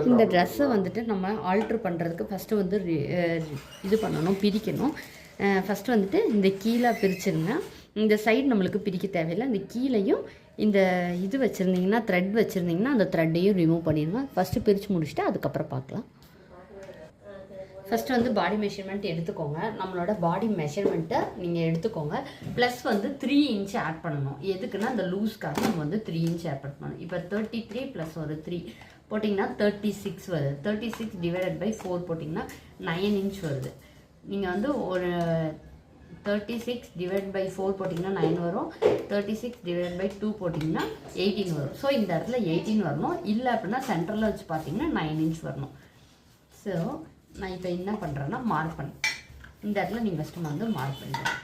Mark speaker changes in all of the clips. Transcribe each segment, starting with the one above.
Speaker 1: இந்த ட்ரெஸ்ஸை வந்துட்டு நம்ம ஆல்ட்ரு பண்ணுறதுக்கு ஃபஸ்ட்டு வந்து இது பண்ணணும், பிரிக்கணும். ஃபஸ்ட்டு வந்துட்டு இந்த கீழே பிரிச்சுருங்க. இந்த சைடு நம்மளுக்கு பிரிக்க தேவையில்லை. இந்த கீழையும் இந்த இது வச்சுருந்தீங்கன்னா, த்ரெட் வச்சுருந்தீங்கன்னா அந்த த்ரெட்டையும் ரிமூவ் பண்ணிடுங்க. ஃபஸ்ட்டு பிரித்து முடிச்சுட்டு அதுக்கப்புறம் பார்க்கலாம். ஃபஸ்ட்டு வந்து பாடி மெஷர்மெண்ட் எடுத்துக்கோங்க. நம்மளோட பாடி மெஷர்மெண்ட்டை நீங்கள் எடுத்துக்கோங்க. ப்ளஸ் வந்து 3 இன்ச் ஆட் பண்ணணும். எதுக்குன்னா அந்த லூஸ்க்காக நம்ம வந்து 3 இன்ச் ஆட் பண்ணணும். இப்போ 33 ப்ளஸ் ஒரு 3 போட்டிங்கன்னா 36 வருது. 36 டிவைடட் பை 4 போட்டிங்கன்னா 9 இன்ச் வருது. நீங்கள் வந்து ஒரு 36 டிவைட் பை 4 போட்டிங்கன்னா 9 வரும். 36 டிவைட் பை 2 போட்டிங்கன்னா 18 வரும். ஸோ இந்த இடத்துல 18 வரணும். இல்லை அப்படின்னா சென்டரில் வச்சு பார்த்தீங்கன்னா 9 இன்ச் வரணும். ஸோ நான் இப்போ என்ன பண்ணுறேன்னா மார்க் பண்ணேன். இந்த இடத்துல நீங்கள் ஃபஸ்ட்டு வந்து மார்க் பண்ணிடுறேன்.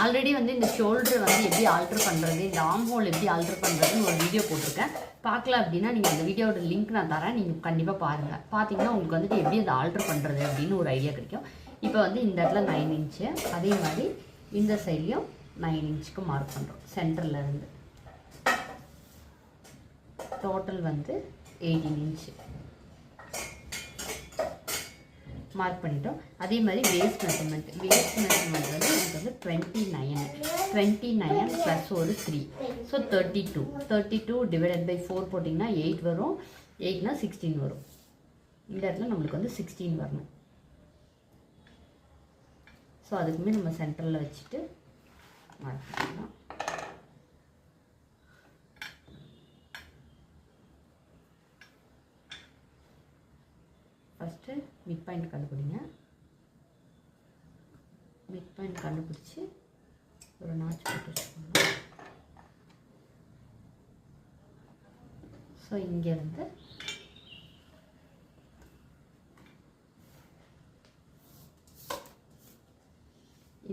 Speaker 1: ஆல்ரெடி வந்து இந்த ஷோல்டர் வந்து எப்படி ஆல்ட்ரு பண்ணுறது, இந்த ஆர்ம் ஹோல் எப்படி ஆல்ட்ரு பண்ணுறதுன்னு ஒரு வீடியோ போட்டிருக்கேன். பார்க்கல அப்படின்னா நீங்கள் அந்த வீடியோட லிங்க் நான் தரேன், நீங்கள் கண்டிப்பாக பாருங்கள். பார்த்தீங்கன்னா உங்களுக்கு வந்துட்டு எப்படி அதை ஆல்ட்ரு பண்ணுறது அப்படின்னு ஒரு ஐடியா கிடைக்கும். இப்போ வந்து இந்த இடத்துல 9 இன்ச்சு, அதே மாதிரி இந்த சைட்லேயும் 9 இன்ச்சுக்கு மார்க் பண்ணுறோம். சென்டரில் இருந்து டோட்டல் வந்து 18 இன்ச்சு மார்க் பண்ணிட்டோம். அதே மாதிரி வேஸ்ட் மெஷர்மெண்ட் வந்து எனக்கு வந்து 29 ப்ளஸ் ஒரு 3, ஸோ 32 டிவைடட் பை 4 போட்டிங்கன்னா 8 வரும். 8னா 16 வரும். இந்த இடத்துல நம்மளுக்கு வந்து 16 வரணும். ஸோ அதுக்குமே நம்ம சென்டரில் வச்சுட்டு மார்க் பண்ணிக்கலாம். ஃபஸ்ட்டு மிட் பாயிண்ட் கண்டுபிடிங்க. மிட் பாயிண்ட் கண்டுபிடிச்சி ஒரு நாச் போட்டு வச்சுக்கோங்க. ஸோ இங்கேருந்து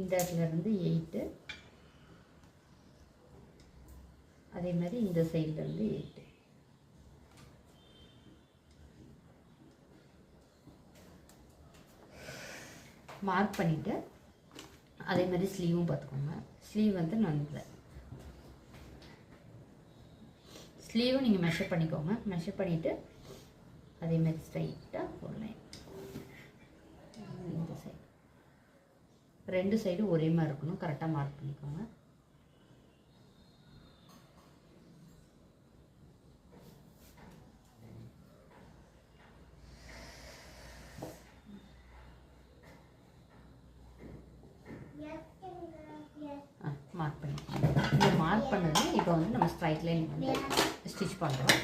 Speaker 1: இந்த இடத்துலேருந்து 8, அதே மாதிரி இந்த சைட்லேருந்து 8. மார்க் பண்ணிவிட்டு அதே மாதிரி ஸ்லீவும் பார்த்துக்கோங்க. ஸ்லீவ் வந்து நான் ஸ்லீவும் நீங்கள் மெஷர் பண்ணிக்கோங்க. மெஷர் பண்ணிவிட்டு அதே மாதிரி ஸ்ட்ரைட்டாக ஒரு லைன். இந்த சைடு 2 சைடும் ஒரே மாதிரி இருக்கணும். கரெக்டாக மார்க் பண்ணிக்கோங்க. மார்க் பண்ணிக்கோங்க. இந்த மார்க் பண்ணது இப்போ வந்து நம்ம ஸ்ட்ரைட் லைன் வந்து ஸ்டிச் பண்ணுறோம்.